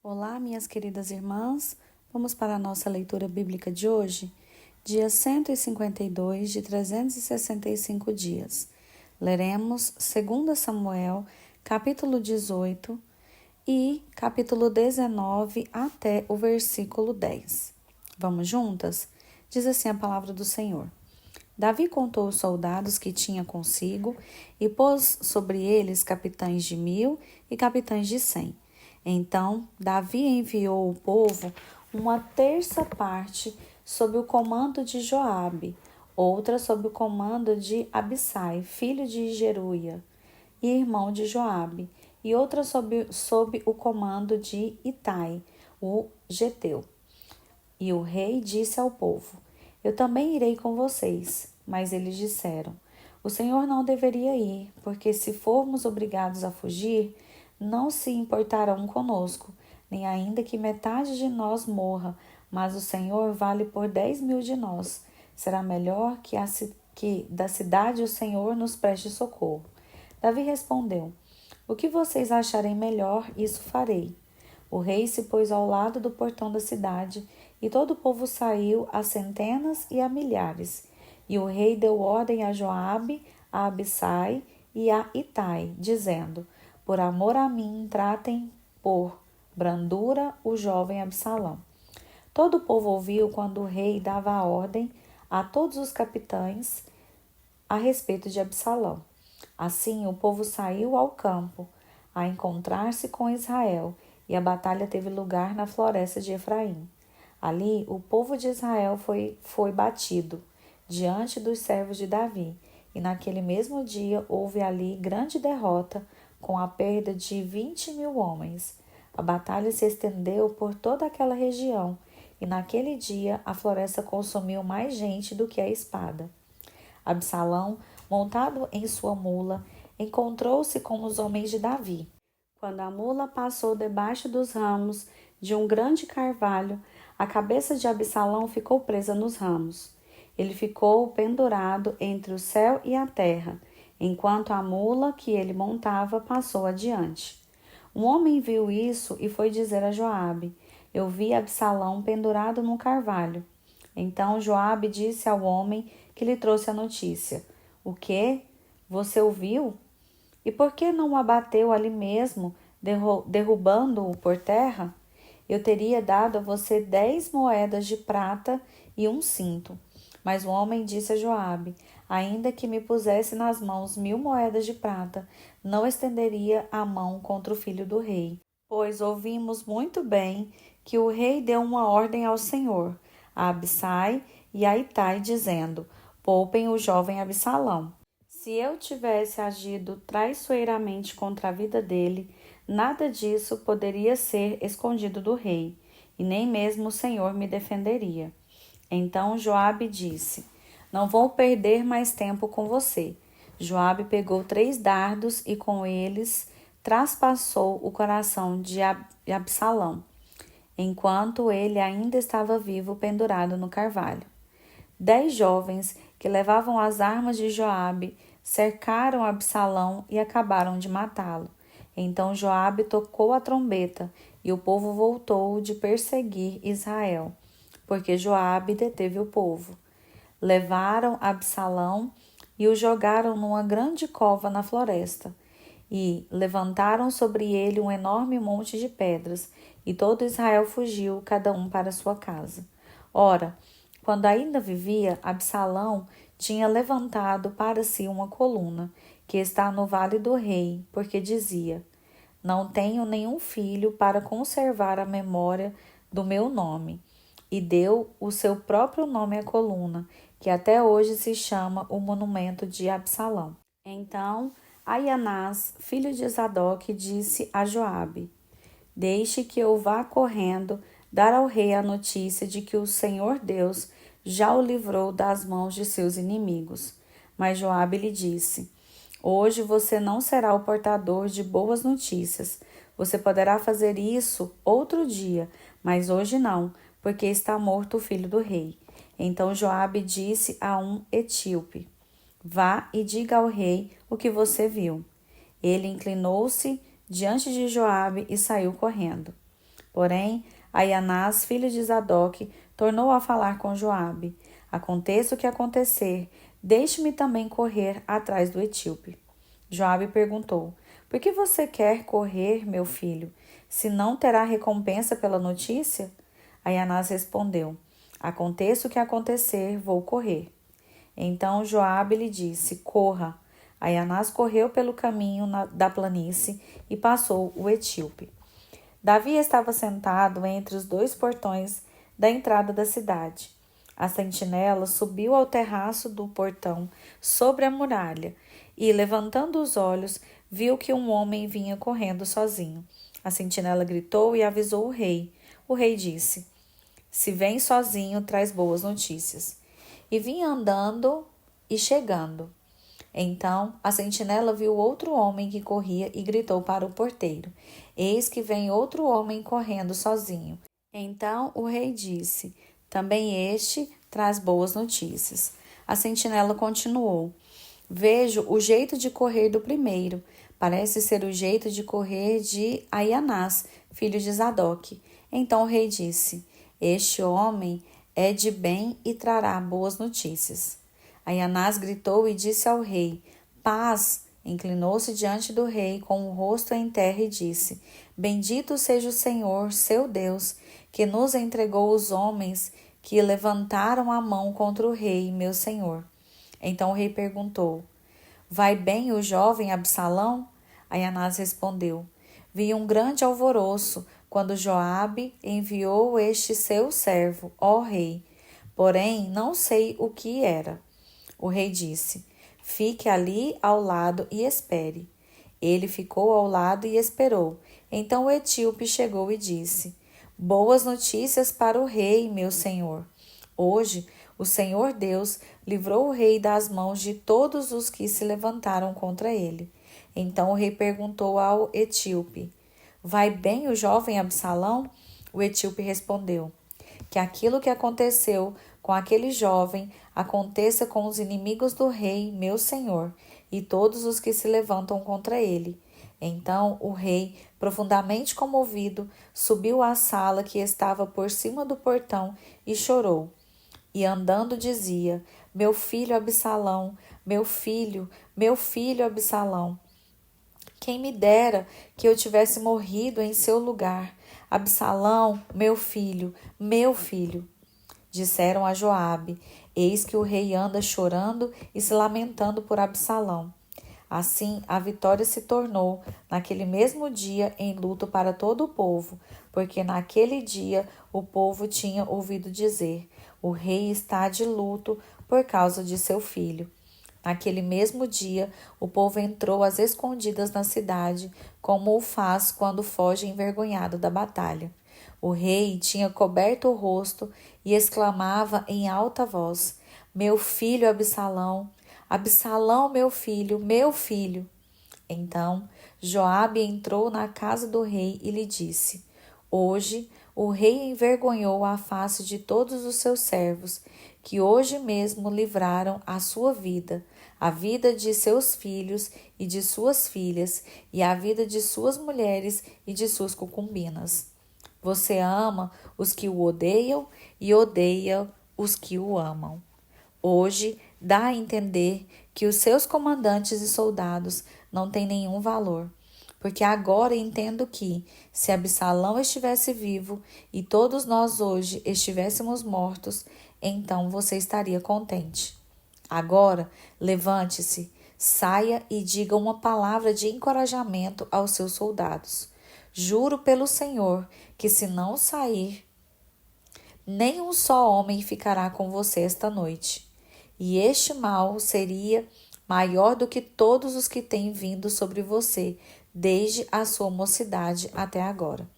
Olá, minhas queridas irmãs. Vamos para a nossa leitura bíblica de hoje, dia 152 de 365 dias. Leremos 2 Samuel, capítulo 18 e capítulo 19 até o versículo 10. Vamos juntas? Diz assim a palavra do Senhor. Davi contou os soldados que tinha consigo e pôs sobre eles capitães de 1000 e capitães de 100. Então, Davi enviou o povo uma terça parte sob o comando de Joabe, outra sob o comando de Abissai, filho de Zeruia, e irmão de Joabe, e outra sob o comando de Itai, o geteu. E o rei disse ao povo: Eu também irei com vocês. Mas eles disseram: O Senhor não deveria ir, porque se formos obrigados a fugir, não se importarão conosco, nem ainda que metade de nós morra, mas o Senhor vale por 10.000 de nós. Será melhor que da cidade o Senhor nos preste socorro. Davi respondeu: O que vocês acharem melhor, isso farei. O rei se pôs ao lado do portão da cidade, e todo o povo saiu a centenas e a milhares. E o rei deu ordem a Joabe, a Abissai e a Itai, dizendo: Por amor a mim, tratem por brandura o jovem Absalão. Todo o povo ouviu quando o rei dava a ordem a todos os capitães a respeito de Absalão. Assim, o povo saiu ao campo a encontrar-se com Israel, e a batalha teve lugar na floresta de Efraim. Ali, o povo de Israel foi batido diante dos servos de Davi, e naquele mesmo dia houve ali grande derrota, com a perda de 20.000 homens. A batalha se estendeu por toda aquela região, e naquele dia a floresta consumiu mais gente do que a espada. Absalão, montado em sua mula, encontrou-se com os homens de Davi. Quando a mula passou debaixo dos ramos de um grande carvalho, a cabeça de Absalão ficou presa nos ramos. Ele ficou pendurado entre o céu e a terra, enquanto a mula que ele montava passou adiante. Um homem viu isso e foi dizer a Joabe: Eu vi Absalão pendurado num carvalho. Então Joabe disse ao homem que lhe trouxe a notícia: O quê? Você o viu? E por que não o abateu ali mesmo, derrubando-o por terra? Eu teria dado a você 10 moedas de prata e um cinto. Mas o homem disse a Joabe: Ainda que me pusesse nas mãos 1000 moedas de prata, não estenderia a mão contra o filho do rei. Pois ouvimos muito bem que o rei deu uma ordem ao Senhor, a Abissai e a Itai, dizendo: Poupem o jovem Absalão. Se eu tivesse agido traiçoeiramente contra a vida dele, nada disso poderia ser escondido do rei, e nem mesmo o Senhor me defenderia. Então Joabe disse: Não vou perder mais tempo com você. Joabe pegou 3 dardos e com eles traspassou o coração de Absalão, enquanto ele ainda estava vivo pendurado no carvalho. 10 jovens que levavam as armas de Joabe cercaram Absalão e acabaram de matá-lo. Então Joabe tocou a trombeta e o povo voltou de perseguir Israel, porque Joabe deteve o povo. Levaram Absalão e o jogaram numa grande cova na floresta, e levantaram sobre ele um enorme monte de pedras, e todo Israel fugiu, cada um para sua casa. Ora, quando ainda vivia, Absalão tinha levantado para si uma coluna, que está no vale do rei, porque dizia: Não tenho nenhum filho para conservar a memória do meu nome. E deu o seu próprio nome à coluna, que até hoje se chama o monumento de Absalão. Então Aianás, filho de Zadok, disse a Joabe: Deixe que eu vá correndo dar ao rei a notícia de que o Senhor Deus já o livrou das mãos de seus inimigos. Mas Joabe lhe disse: Hoje você não será o portador de boas notícias. Você poderá fazer isso outro dia, mas hoje não, porque está morto o filho do rei. Então Joabe disse a um etíope: Vá e diga ao rei o que você viu. Ele inclinou-se diante de Joabe e saiu correndo. Porém, Aianás, filho de Zadok, tornou a falar com Joabe: Aconteça o que acontecer, deixe-me também correr atrás do etíope. Joabe perguntou: Por que você quer correr, meu filho? Se não terá recompensa pela notícia? Aianás respondeu: Aconteça o que acontecer, vou correr. Então Joabe lhe disse: Corra. Aianás correu pelo caminho da planície e passou o etíope. Davi estava sentado entre os dois portões da entrada da cidade. A sentinela subiu ao terraço do portão sobre a muralha e, levantando os olhos, viu que um homem vinha correndo sozinho. A sentinela gritou e avisou o rei. O rei disse: Se vem sozinho, traz boas notícias. E vinha andando e chegando. Então a sentinela viu outro homem que corria e gritou para o porteiro: Eis que vem outro homem correndo sozinho. Então o rei disse: Também este traz boas notícias. A sentinela continuou: Vejo o jeito de correr do primeiro. Parece ser o jeito de correr de Aianás, filho de Zadok. Então o rei disse: Este homem é de bem e trará boas notícias. Aianás gritou e disse ao rei: Paz! Inclinou-se diante do rei com o rosto em terra e disse: Bendito seja o Senhor, seu Deus, que nos entregou os homens que levantaram a mão contra o rei, meu senhor. Então o rei perguntou: Vai bem o jovem Absalão? Aianás respondeu: Vi um grande alvoroço quando Joabe enviou este seu servo, ó rei. Porém, não sei o que era. O rei disse: Fique ali ao lado e espere. Ele ficou ao lado e esperou. Então o etíope chegou e disse: Boas notícias para o rei, meu senhor. Hoje o Senhor Deus livrou o rei das mãos de todos os que se levantaram contra ele. Então o rei perguntou ao etíope: Vai bem o jovem Absalão? O etíope respondeu: Que aquilo que aconteceu com aquele jovem aconteça com os inimigos do rei, meu senhor, e todos os que se levantam contra ele. Então o rei, profundamente comovido, subiu à sala que estava por cima do portão e chorou. E andando dizia: Meu filho Absalão, meu filho Absalão. Quem me dera que eu tivesse morrido em seu lugar. Absalão, meu filho, meu filho. Disseram a Joabe: Eis que o rei anda chorando e se lamentando por Absalão. Assim, a vitória se tornou, naquele mesmo dia, em luto para todo o povo, porque naquele dia o povo tinha ouvido dizer: O rei está de luto por causa de seu filho. Naquele mesmo dia, o povo entrou às escondidas na cidade, como o faz quando foge envergonhado da batalha. O rei tinha coberto o rosto e exclamava em alta voz: Meu filho Absalão, Absalão, meu filho, meu filho. Então Joabe entrou na casa do rei e lhe disse: Hoje o rei envergonhou a face de todos os seus servos, que hoje mesmo livraram a sua vida, a vida de seus filhos e de suas filhas, e a vida de suas mulheres e de suas concubinas. Você ama os que o odeiam e odeia os que o amam. Hoje dá a entender que os seus comandantes e soldados não têm nenhum valor, porque agora entendo que, se Absalão estivesse vivo e todos nós hoje estivéssemos mortos, então você estaria contente. Agora, levante-se, saia e diga uma palavra de encorajamento aos seus soldados. Juro pelo Senhor que, se não sair, nem um só homem ficará com você esta noite. E este mal seria maior do que todos os que têm vindo sobre você, desde a sua mocidade até agora.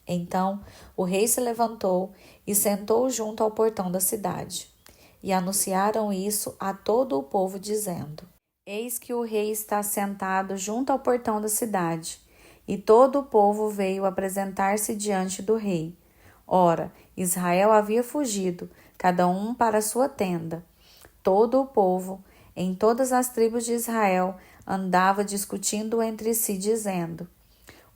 Então o rei se levantou e sentou junto ao portão da cidade. E anunciaram isso a todo o povo, dizendo: Eis que o rei está sentado junto ao portão da cidade. E todo o povo veio apresentar-se diante do rei. Ora, Israel havia fugido, cada um para sua tenda. Todo o povo, em todas as tribos de Israel, andava discutindo entre si, dizendo: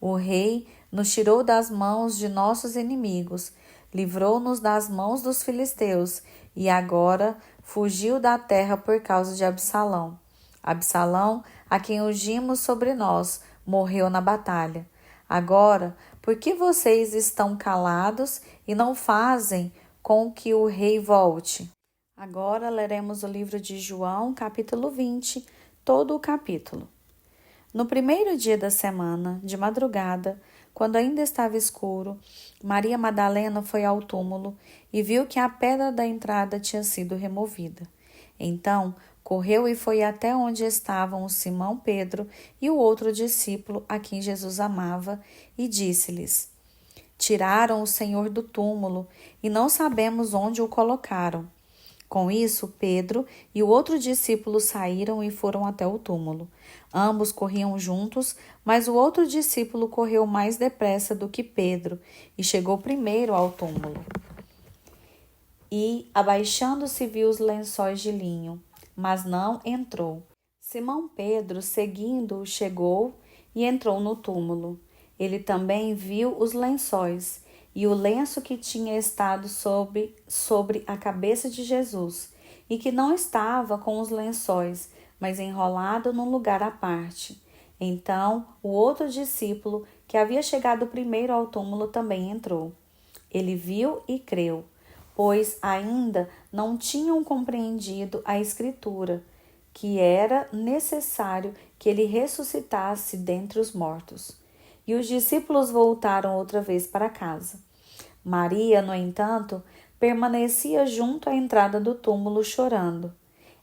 O rei nos tirou das mãos de nossos inimigos, livrou-nos das mãos dos filisteus e agora fugiu da terra por causa de Absalão. Absalão, a quem ungimos sobre nós, morreu na batalha. Agora, por que vocês estão calados e não fazem com que o rei volte? Agora leremos o livro de João, capítulo 20, todo o capítulo. No primeiro dia da semana, de madrugada, quando ainda estava escuro, Maria Madalena foi ao túmulo e viu que a pedra da entrada tinha sido removida. Então, correu e foi até onde estavam o Simão Pedro e o outro discípulo a quem Jesus amava e disse-lhes: Tiraram o Senhor do túmulo e não sabemos onde o colocaram. Com isso, Pedro e o outro discípulo saíram e foram até o túmulo. Ambos corriam juntos, mas o outro discípulo correu mais depressa do que Pedro e chegou primeiro ao túmulo. E, abaixando-se, viu os lençóis de linho, mas não entrou. Simão Pedro, seguindo-o, chegou e entrou no túmulo. Ele também viu os lençóis e o lenço que tinha estado sobre a cabeça de Jesus, e que não estava com os lençóis, mas enrolado num lugar à parte. Então, o outro discípulo, que havia chegado primeiro ao túmulo, também entrou. Ele viu e creu, pois ainda não tinham compreendido a Escritura, que era necessário que ele ressuscitasse dentre os mortos. E os discípulos voltaram outra vez para casa. Maria, no entanto, permanecia junto à entrada do túmulo chorando.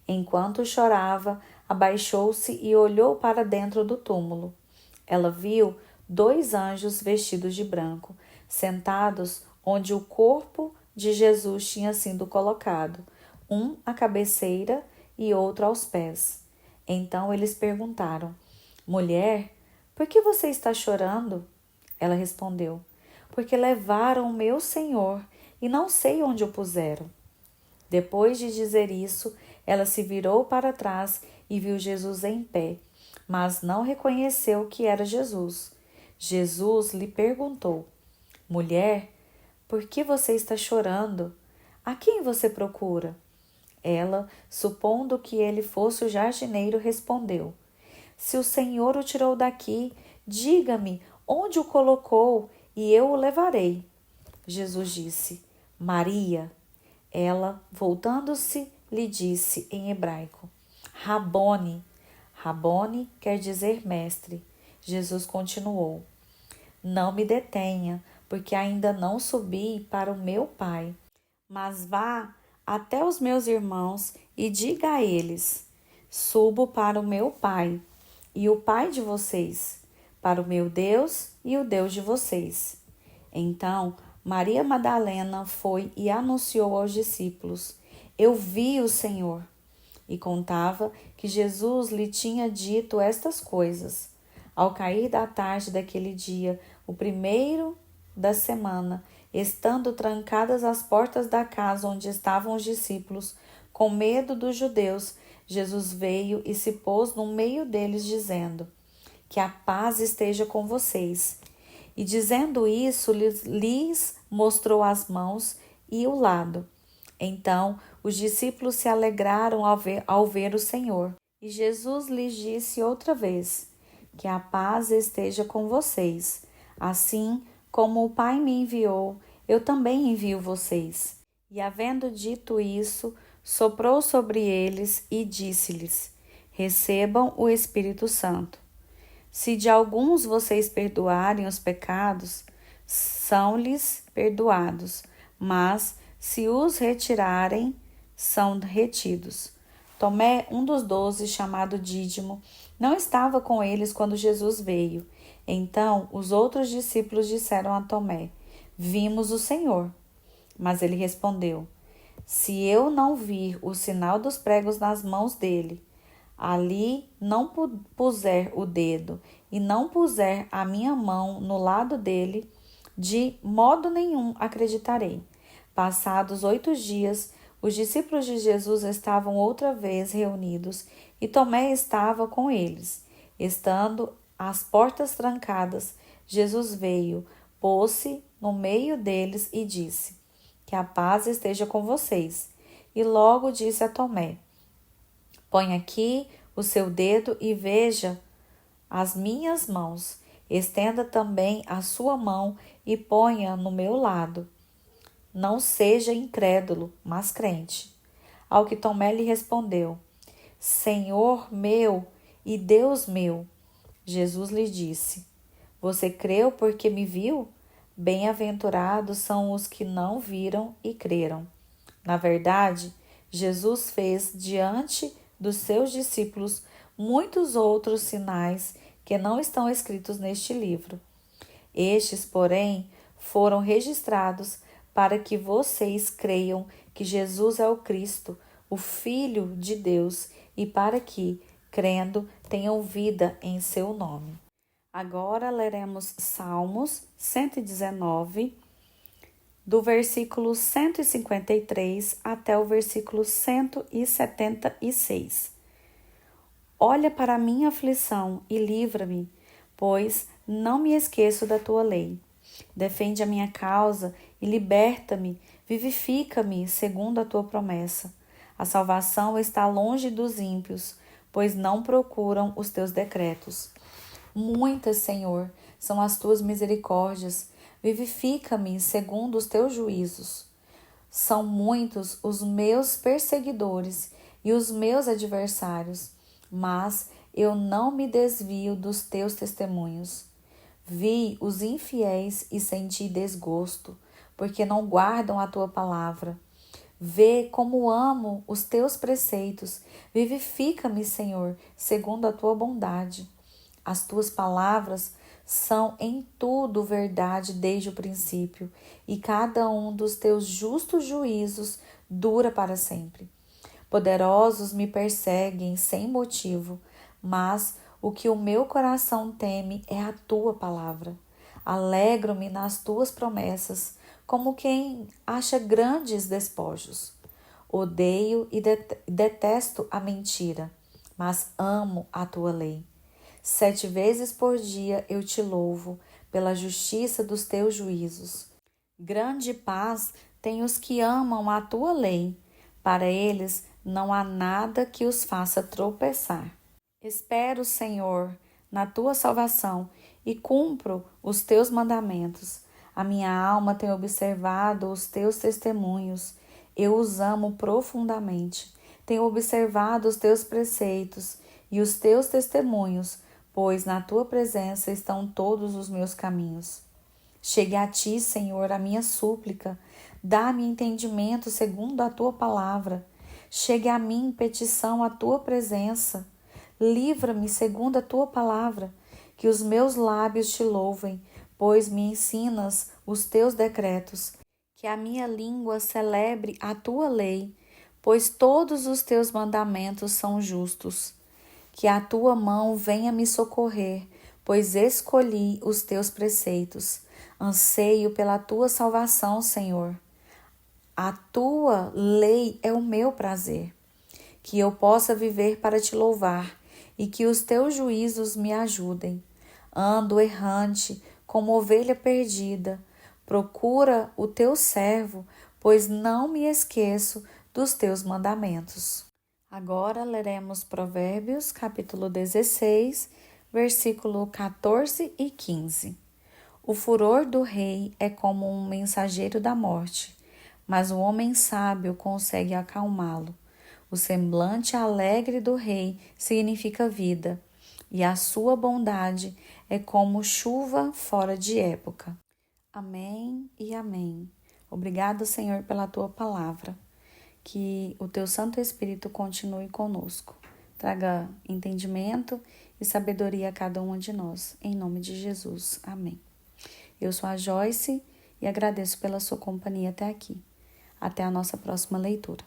Enquanto chorava, abaixou-se e olhou para dentro do túmulo. Ela viu 2 anjos vestidos de branco, sentados onde o corpo de Jesus tinha sido colocado, um à cabeceira e outro aos pés. Então eles perguntaram: Mulher, por que você está chorando? Ela respondeu: Porque levaram o meu Senhor e não sei onde o puseram. Depois de dizer isso, ela se virou para trás e viu Jesus em pé, mas não reconheceu que era Jesus. Jesus lhe perguntou: Mulher, por que você está chorando? A quem você procura? Ela, supondo que ele fosse o jardineiro, respondeu: Se o Senhor o tirou daqui, diga-me onde o colocou e eu o levarei. Jesus disse: Maria. Ela, voltando-se, lhe disse em hebraico: Rabone. Rabone quer dizer mestre. Jesus continuou: Não me detenha, porque ainda não subi para o meu Pai. Mas vá até os meus irmãos e diga a eles: Subo para o meu Pai e o Pai de vocês, para o meu Deus e o Deus de vocês. Então, Maria Madalena foi e anunciou aos discípulos: Eu vi o Senhor. E contava que Jesus lhe tinha dito estas coisas. Ao cair da tarde daquele dia, o primeiro da semana, estando trancadas as portas da casa onde estavam os discípulos, com medo dos judeus, Jesus veio e se pôs no meio deles, dizendo: Que a paz esteja com vocês. E dizendo isso, lhes mostrou as mãos e o lado. Então os discípulos se alegraram ao ver o Senhor. E Jesus lhes disse outra vez: Que a paz esteja com vocês. Assim como o Pai me enviou, eu também envio vocês. E havendo dito isso, soprou sobre eles e disse-lhes: Recebam o Espírito Santo. Se de alguns vocês perdoarem os pecados, são-lhes perdoados, mas se os retirarem, são retidos. Tomé, um dos 12, chamado Dídimo, não estava com eles quando Jesus veio. Então os outros discípulos disseram a Tomé: Vimos o Senhor. Mas ele respondeu: Se eu não vir o sinal dos pregos nas mãos dele, ali não puser o dedo e não puser a minha mão no lado dele, de modo nenhum acreditarei. Passados 8 dias, os discípulos de Jesus estavam outra vez reunidos e Tomé estava com eles. Estando as portas trancadas, Jesus veio, pôs-se no meio deles e disse: Que a paz esteja com vocês. E logo disse a Tomé: Põe aqui o seu dedo e veja as minhas mãos. Estenda também a sua mão e ponha no meu lado. Não seja incrédulo, mas crente. Ao que Tomé lhe respondeu: Senhor meu e Deus meu. Jesus lhe disse: Você creu porque me viu? Bem-aventurados são os que não viram e creram. Na verdade, Jesus fez diante dos seus discípulos muitos outros sinais que não estão escritos neste livro. Estes, porém, foram registrados para que vocês creiam que Jesus é o Cristo, o Filho de Deus, e para que, crendo, tenham vida em seu nome. Agora leremos Salmos 119, do versículo 153 até o versículo 176. Olha para a minha aflição e livra-me, pois não me esqueço da tua lei. Defende a minha causa e liberta-me, vivifica-me segundo a tua promessa. A salvação está longe dos ímpios, pois não procuram os teus decretos. Muitas, Senhor, são as tuas misericórdias, vivifica-me segundo os teus juízos. São muitos os meus perseguidores e os meus adversários, mas eu não me desvio dos teus testemunhos. Vi os infiéis e senti desgosto, porque não guardam a tua palavra. Vê como amo os teus preceitos, vivifica-me, Senhor, segundo a tua bondade. As tuas palavras são em tudo verdade desde o princípio, e cada um dos teus justos juízos dura para sempre. Poderosos me perseguem sem motivo, mas o que o meu coração teme é a tua palavra. Alegro-me nas tuas promessas, como quem acha grandes despojos. Odeio e detesto a mentira, mas amo a tua lei. 7 vezes por dia eu te louvo pela justiça dos teus juízos. Grande paz têm os que amam a tua lei. Para eles não há nada que os faça tropeçar. Espero, Senhor, na tua salvação e cumpro os teus mandamentos. A minha alma tem observado os teus testemunhos. Eu os amo profundamente. Tenho observado os teus preceitos e os teus testemunhos, pois na tua presença estão todos os meus caminhos. Chegue a ti, Senhor, a minha súplica. Dá-me entendimento segundo a tua palavra. Chegue a mim petição à tua presença. Livra-me segundo a tua palavra, que os meus lábios te louvem, pois me ensinas os teus decretos. Que a minha língua celebre a tua lei, pois todos os teus mandamentos são justos. Que a tua mão venha me socorrer, pois escolhi os teus preceitos. Anseio pela tua salvação, Senhor. A tua lei é o meu prazer. Que eu possa viver para te louvar e que os teus juízos me ajudem. Ando errante, como ovelha perdida. Procura o teu servo, pois não me esqueço dos teus mandamentos. Agora leremos Provérbios, capítulo 16, versículo 14 e 15. O furor do rei é como um mensageiro da morte, mas o homem sábio consegue acalmá-lo. O semblante alegre do rei significa vida, e a sua bondade é como chuva fora de época. Amém e amém. Obrigado, Senhor, pela tua palavra. Que o teu Santo Espírito continue conosco. Traga entendimento e sabedoria a cada uma de nós. Em nome de Jesus. Amém. Eu sou a Joyce e agradeço pela sua companhia até aqui. Até a nossa próxima leitura.